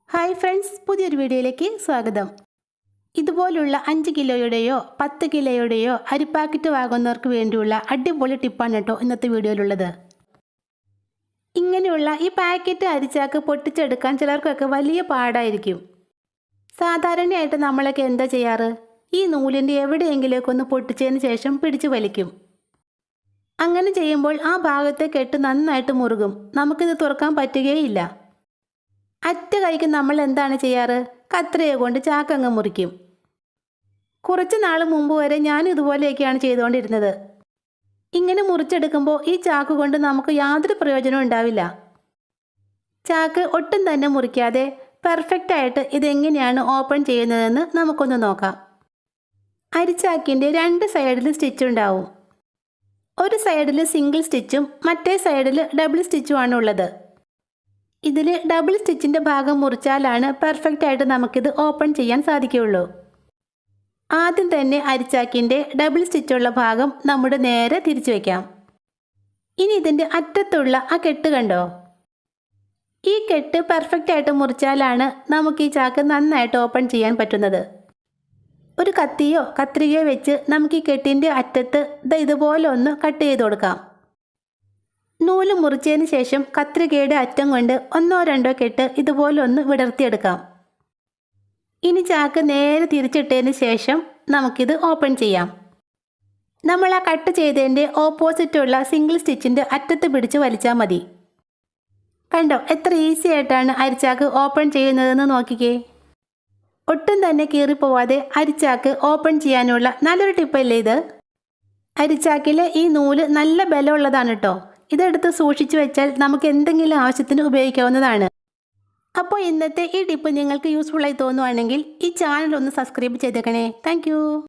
Hi friends, പുതിയൊരു വീഡിയോയിലേക്ക് സ്വാഗതം. ഇതുപോലുള്ള 5 കിലോയുടെയോ 10 കിലോയുടെയോ അരിപ്പാക്കറ്റ് വാങ്ങുന്നവർക്ക് വേണ്ടിയുള്ള അടിപൊളി ടിപ്പാണ് കേട്ടോ ഇന്നത്തെ വീഡിയോയിലുള്ളത്. ഇങ്ങനെയുള്ള ഈ പാക്കറ്റ് അരിച്ചാക്ക് പൊട്ടിച്ചെടുക്കാൻ ചിലർക്കൊക്കെ വലിയ പാടായിരിക്കും. സാധാരണയായിട്ട് നമ്മളൊക്കെ എന്താ ചെയ്യാറ്? ഈ നൂലിൻ്റെ എവിടെയെങ്കിലുമൊക്കെ ഒന്ന് പൊട്ടിച്ചതിന് ശേഷം പിടിച്ചു വലിക്കും. അങ്ങനെ ചെയ്യുമ്പോൾ ആ ഭാഗത്തെ കെട്ട് നന്നായിട്ട് മുറുകും. നമുക്കിത് തുറക്കാൻ പറ്റുകയില്ല. അറ്റ കൈക്ക് നമ്മൾ എന്താണ് ചെയ്യാറ്? കത്രിക കൊണ്ട് ചാക്കങ്ങ് മുറിക്കും. കുറച്ച് നാൾ മുമ്പ് വരെ ഞാൻ ഇതുപോലെയൊക്കെയാണ് ചെയ്തുകൊണ്ടിരുന്നത്. ഇങ്ങനെ മുറിച്ചെടുക്കുമ്പോൾ ഈ ചാക്ക് കൊണ്ട് നമുക്ക് യാതൊരു പ്രയോജനവും ഉണ്ടാവില്ല. ചാക്ക് ഒട്ടും തന്നെ മുറിക്കാതെ പെർഫെക്റ്റ് ആയിട്ട് ഇതെങ്ങനെയാണ് ഓപ്പൺ ചെയ്യുന്നതെന്ന് നമുക്കൊന്ന് നോക്കാം. അരിച്ചാക്കിൻ്റെ 2 സൈഡിലും സ്റ്റിച്ച് ഉണ്ടാവും. ഒരു സൈഡിൽ സിംഗിൾ സ്റ്റിച്ചും മറ്റേ സൈഡിൽ ഡബിൾ സ്റ്റിച്ചുമാണ് ഉള്ളത്. ഇതിൽ ഡബിൾ സ്റ്റിച്ചിൻ്റെ ഭാഗം മുറിച്ചാലാണ് പെർഫെക്റ്റ് ആയിട്ട് നമുക്കിത് ഓപ്പൺ ചെയ്യാൻ സാധിക്കുകയുള്ളൂ. ആദ്യം തന്നെ അരിച്ചാക്കിൻ്റെ ഡബിൾ സ്റ്റിച്ചുള്ള ഭാഗം നമ്മുടെ നേരെ തിരിച്ചു വയ്ക്കാം. ഇനി ഇതിൻ്റെ അറ്റത്തുള്ള ആ കെട്ട് കണ്ടോ? ഈ കെട്ട് പെർഫെക്റ്റ് ആയിട്ട് മുറിച്ചാലാണ് നമുക്ക് ഈ ചാക്ക് നന്നായിട്ട് ഓപ്പൺ ചെയ്യാൻ പറ്റുന്നത്. ഒരു കത്തിയോ കത്രികയോ വെച്ച് നമുക്ക് ഈ കെട്ടിൻ്റെ അറ്റത്ത് ഇതുപോലെ ഒന്ന് കട്ട് ചെയ്ത് കൊടുക്കാം. നൂല് മുറിച്ചതിന് ശേഷം കത്രികയുടെ അറ്റം കൊണ്ട് 1-2 കെട്ട് ഇതുപോലെ ഒന്ന് വിടർത്തിയെടുക്കാം. ഇനി ചാക്ക് നേരെ തിരിച്ചിട്ടതിന് ശേഷം നമുക്കിത് ഓപ്പൺ ചെയ്യാം. നമ്മൾ ആ കട്ട് ചെയ്തതിൻ്റെ ഓപ്പോസിറ്റുള്ള സിംഗിൾ സ്റ്റിച്ചിൻ്റെ അറ്റത്ത് പിടിച്ച് വലിച്ചാൽ മതി. കണ്ടോ എത്ര ഈസി ആയിട്ടാണ് അരിച്ചാക്ക് ഓപ്പൺ ചെയ്യുന്നതെന്ന് നോക്കിക്കേ. ഒട്ടും തന്നെ കീറിപ്പോവാതെ അരിച്ചാക്ക് ഓപ്പൺ ചെയ്യാനുള്ള നല്ലൊരു ടിപ്പല്ലേ ഇത്? അരിച്ചാക്കിലെ ഈ നൂല് നല്ല ബലമുള്ളതാണ് കേട്ടോ. ഇതെടുത്ത് സൂക്ഷിച്ചു വെച്ചാൽ നമുക്ക് എന്തെങ്കിലും ആവശ്യത്തിന് ഉപയോഗിക്കാവുന്നതാണ്. അപ്പോൾ ഇന്നത്തെ ഈ ടിപ്പ് നിങ്ങൾക്ക് യൂസ്ഫുള്ളായി തോന്നുവാണെങ്കിൽ ഈ ചാനൽ ഒന്ന് സബ്സ്ക്രൈബ് ചെയ്തേക്കണേ. താങ്ക്